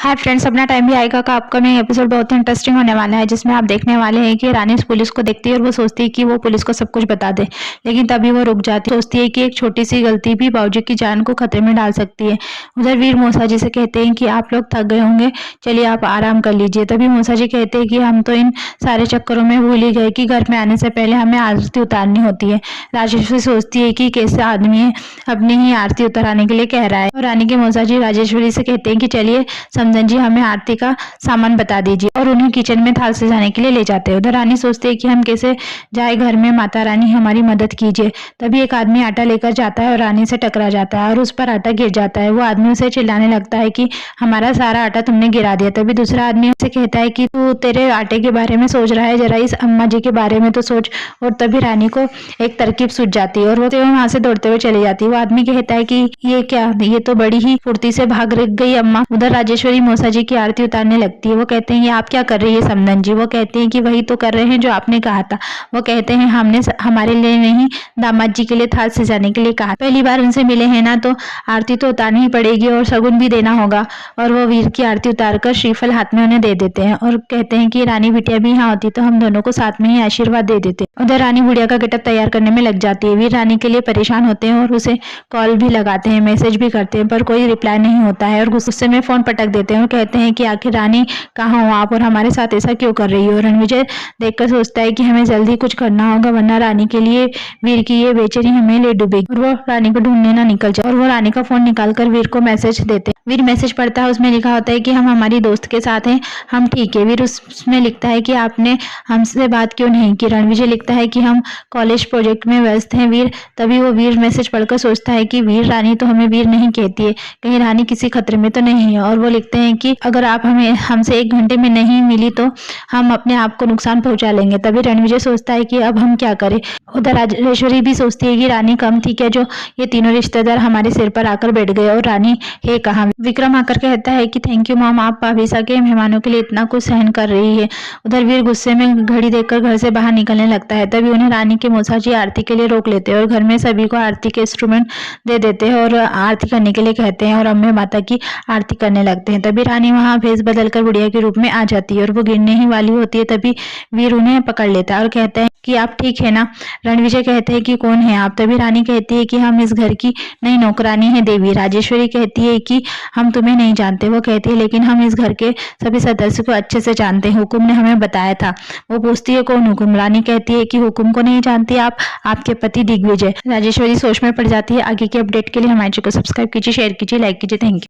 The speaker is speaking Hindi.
हाय फ्रेंड्स, अपना टाइम भी आएगा का अपकमिंग एपिसोड बहुत ही इंटरेस्टिंग होने वाला है, जिसमें आप देखने वाले हैं कि रानी पुलिस को देखती है और वो सोचती है कि वो पुलिस को सब कुछ बता दे, लेकिन तभी वो रुक जाती है। सोचती है कि एक छोटी सी गलती भी बाबूजी की जान को खतरे में डाल सकती है। उधर वीर मूसा जी से कहते हैं कि आप लोग थक गए होंगे, चलिए आप आराम कर लीजिए। तभी मूसा जी कहते हैं कि हम तो इन सारे चक्करों में भूल ही गए कि घर में आने से पहले हमें आरती उतारनी होती है। राजेश्वरी सोचती है कि कैसे आदमी है, अपनी ही आरती उतारने के लिए कह रहा है। और रानी के मूसा जी राजेश्वरी से कहते हैं कि चलिए समझन जी, हमें आरती का सामान बता दीजिए, और उन्हें किचन में थाल सजाने के लिए ले जाते हैं। उधर रानी सोचते है कि हम कैसे जाए घर में, माता रानी हमारी मदद कीजिए। तभी एक आदमी आटा लेकर जाता है और रानी से टकरा जाता है और उस पर आटा गिर जाता है। वो आदमी उसे चिल्लाने लगता है कि हमारा सारा आटा तुमने गिरा दिया। तभी दूसरा आदमी उसे कहता है कि तू तेरे आटे के बारे में सोच रहा है, जरा इस अम्मा जी के बारे में तो सोच। और तभी रानी को एक तरकीब सूझ जाती है और वो वहां से दौड़ते हुए चली जाती है। वो आदमी कहता है कि ये क्या, ये तो बड़ी ही फुर्ती से भाग गई अम्मा। उधर राजेश्वरी मूसा जी की आरती उतारने लगती है। वो कहते हैं ये आप क्या कर रही है समदन जी? वो कहते हैं कि वही तो कर रहे हैं जो आपने कहा था। वो कहते हैं हमने हमारे लिए नहीं, दामाद जी के लिए थाल सजाने के लिए कहा। पहली बार उनसे मिले हैं ना, तो आरती तो उतारनी ही पड़ेगी और शगुन भी देना होगा। और वो वीर की आरती उतारकर श्रीफल हाथ में उन्हें दे देते हैं और कहते हैं कि रानी बिटिया भी यहाँ होती तो हम दोनों को साथ में ही आशीर्वाद दे देते। उधर रानी बुढ़िया का गेटअप तैयार करने में लग जाती है। वीर रानी के लिए परेशान होते हैं और उसे कॉल भी लगाते हैं, मैसेज भी करते हैं, पर कोई रिप्लाई नहीं होता है। और गुस्से में फोन पटक देते हैं और कहते हैं कि आखिर रानी कहाँ हो आप, और हमारे साथ ऐसा क्यों कर रही हो? रणविजय देखकर सोचता है कि हमें जल्दी कुछ करना होगा, वरना रानी के लिए वीर की ये बेचैनी हमें ले डूबेगी और वो रानी को ढूंढने ना निकल जाए। और वो रानी का फोन निकालकर वीर को मैसेज देते। वीर मैसेज पढ़ता है, उसमें लिखा होता है कि हम हमारी दोस्त के साथ हैं, हम ठीक है। वीर उसमें लिखता है कि आपने हमसे बात क्यों नहीं की? रणविजय लिखता है कि हम कॉलेज प्रोजेक्ट में व्यस्त हैं वीर। तभी वो वीर मैसेज पढ़कर सोचता है कि वीर, रानी तो हमें वीर नहीं कहती है, कहीं रानी किसी खतरे में तो नहीं है। और वो लिखते हैं कि अगर आप हमें हमसे 1 घंटे में नहीं मिली तो हम अपने आप को नुकसान पहुंचा लेंगे। तभी रणविजय सोचता है कि अब हम क्या करें। उधर राजेश्वरी भी सोचती है कि रानी कम थी क्या जो ये तीनों रिश्तेदार हमारे सिर पर आकर बैठ गए, और रानी है कहाँ? विक्रम आकर कहता है कि थैंक यू मॉम, आप भाभीसा के मेहमानों के लिए इतना कुछ सहन कर रही है। उधर वीर गुस्से में घड़ी देखकर घर से बाहर निकलने लगता है। तभी उन्हें रानी के मूसा जी आरती के लिए रोक लेते हैं और घर में सभी को आरती के इंस्ट्रूमेंट दे देते हैं और आरती करने के लिए कहते हैं और अम्बे माता की आरती करने लगते हैं। तभी रानी वहां भेष बदलकर बुढ़िया के रूप में आ जाती है और वो गिरने ही वाली होती है। तभी वीर उन्हें पकड़ लेता है और कहता है कि आप ठीक है ना? रणविजय कहते हैं कि कौन है आप? तभी रानी कहती है कि हम इस घर की नई नौकरानी है देवी। राजेश्वरी कहती है कि हम तुम्हें नहीं जानते। वो कहती है लेकिन हम इस घर के सभी सदस्य को अच्छे से जानते हैं, हुकुम ने हमें बताया था। वो पूछती है कौन हुकुम? रानी कहती है कि हुकुम को नहीं जानती आप, आपके पति दिग्विजय। राजेश्वरी सोच में पड़ जाती है। आगे के अपडेट के लिए हमारे चैनल को सब्सक्राइब कीजिए, शेयर कीजिए, लाइक कीजिए। Thank you.